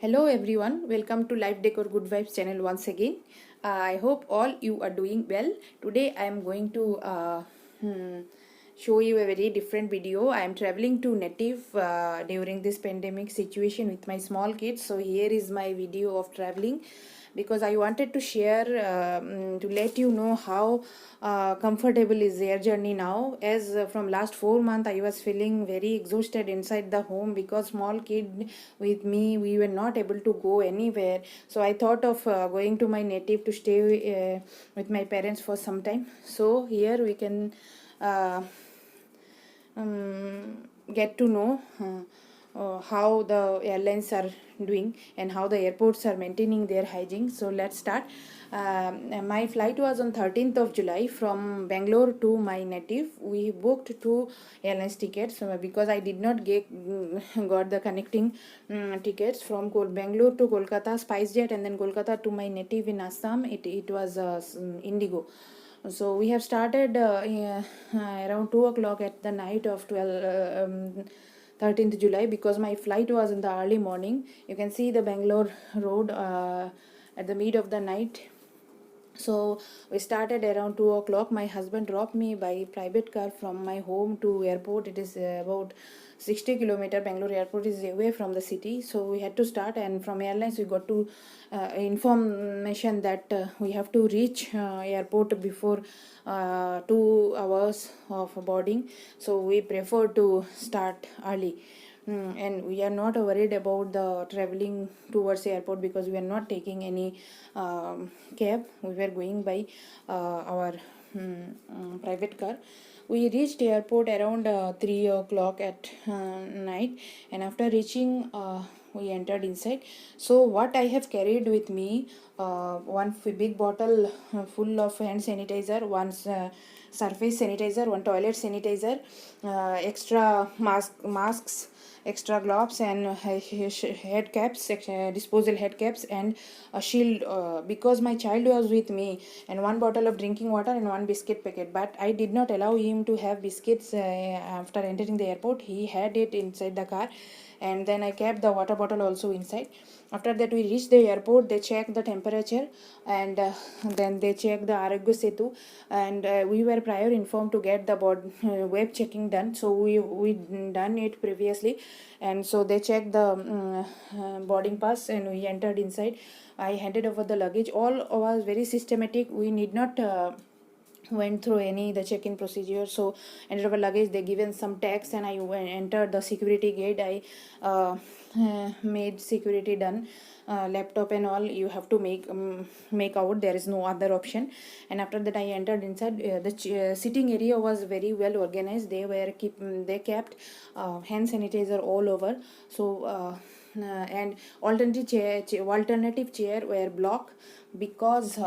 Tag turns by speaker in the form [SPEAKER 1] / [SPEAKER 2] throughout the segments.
[SPEAKER 1] Hello everyone, welcome to Life Decor Good Vibes channel once again. I hope all you are doing well. Today I am going to show you a very different video. I am traveling to Native during this pandemic situation with my small kids. So here is my video of traveling because I wanted to share to let you know how comfortable is their journey now, as from last 4 months I was feeling very exhausted inside the home because small kid with me, we were not able to go anywhere. So I thought of going to my native to stay with my parents for some time. So here we can get to know how the airlines are doing and how the airports are maintaining their hygiene. So let's start. My flight was on 13th of July from Bangalore to my native. We booked two airlines tickets because I did not get got the connecting tickets from Bangalore to Kolkata SpiceJet, and then Kolkata to my native in Assam. It was Indigo. So we have started around 2 o'clock at the night of 13th July because my flight was in the early morning. You can see the Bangalore road at the mid of the night. So we started around 2 o'clock. My husband dropped me by private car from my home to airport. It is about 60 kilometer. Bangalore airport is away from the city, so we had to start. And from airlines we got to information that we have to reach airport before 2 hours of boarding. So we prefer to start early. And we are not worried about the traveling towards the airport because we are not taking any cab. We were going by our private car. We reached airport around 3 o'clock at night, and after reaching we entered inside. So what I have carried with me, one big bottle full of hand sanitizer, one surface sanitizer, one toilet sanitizer, extra masks, extra gloves, and head caps, disposal head caps, and a shield because my child was with me, and one bottle of drinking water and one biscuit packet. But I did not allow him to have biscuits after entering the airport. He had it inside the car, and then I kept the water bottle also inside. After that we reached the airport. They checked the temperature, and then they checked the Arogya Setu, and we were prior informed to get the web checking done. So we done it previously, and so they checked the boarding pass, and we entered inside. I handed over the luggage. All was very systematic. We need not went through any the check-in procedure. So entered our luggage, they given some tags, and I entered the security gate. I made security done. Laptop and all you have to make out. There is no other option. And after that I entered inside. The sitting area was very well organized. They kept hand sanitizer all over. So and alternative chair were blocked because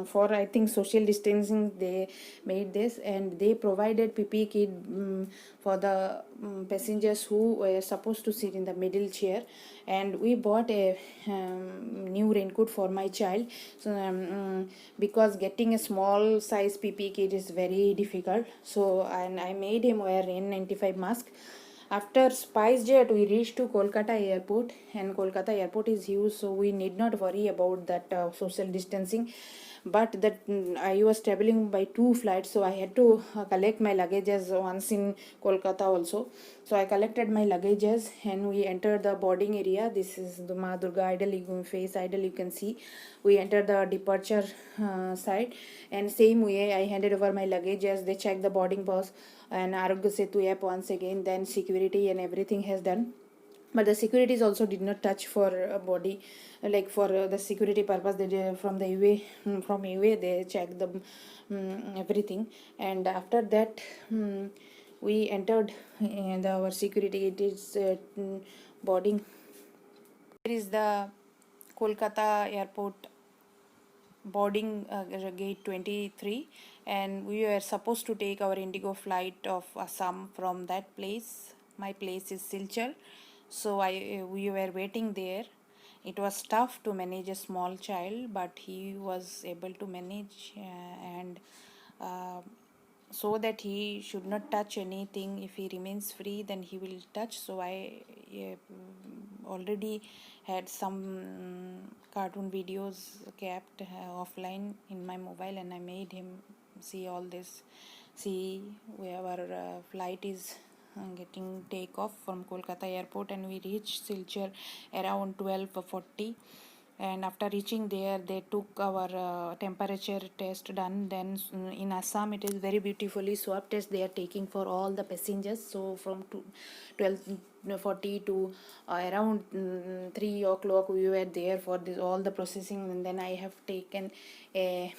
[SPEAKER 1] for I think social distancing they made this, and they provided PP kit for the passengers who were supposed to sit in the middle chair. And we bought a new raincoat for my child. So because getting a small size PP kit is very difficult, so and I made him wear N95 mask. After SpiceJet, we reached to Kolkata airport, and Kolkata airport is huge, so we need not worry about that social distancing. But that I was traveling by two flights, so I had to collect my luggages once in Kolkata also. So I collected my luggages, and we entered the boarding area. This is the Ma Durga idol, face idol, you can see. We entered the departure side, and same way I handed over my luggages. They checked the boarding pass and Arogya Setu app once again. Then security and everything has done. But the securities also did not touch for body, like for the security purpose. They did, from the from UA they checked the everything. And after that we entered our security. It is boarding. Here is the Kolkata airport boarding gate 23, and we were supposed to take our Indigo flight of Assam from that place. My place is Silchar, so we were waiting there. It was tough to manage a small child, but he was able to manage, and so that he should not touch anything. If he remains free, then he will touch. So I already had some cartoon videos kept offline in my mobile, and I made him see all this. See, our flight is getting take off from Kolkata airport, and we reached Silchar around 12:40. And after reaching there, they took our temperature test done. Then in Assam, it is very beautifully swab test they are taking for all the passengers. So from 12:40 to around 3 o'clock, we were there for this all the processing. And then I have taken a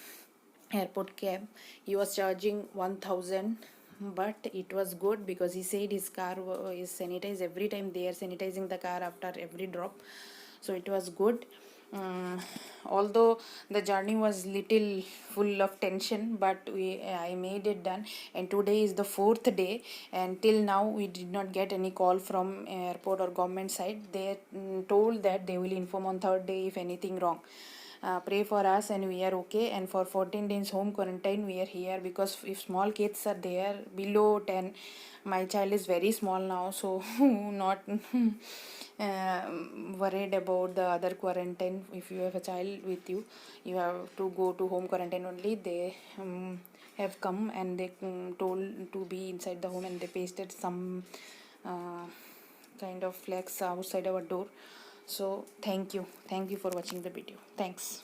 [SPEAKER 1] airport cab. He was charging 1000, but it was good because he said his car is sanitized every time. They are sanitizing the car after every drop, so it was good. Although the journey was little full of tension, but I made it done. And today is the fourth day, and till now we did not get any call from airport or government side. They told that they will inform on third day if anything wrong. Pray for us and we are okay. And for 14 days home quarantine we are here, because if small kids are there below 10, my child is very small now, so not worried about the other quarantine. If you have a child with you, you have to go to home quarantine only. They have come and they told to be inside the home, and they pasted some uh, kind of flags outside our door. So thank you for watching the video. Thanks.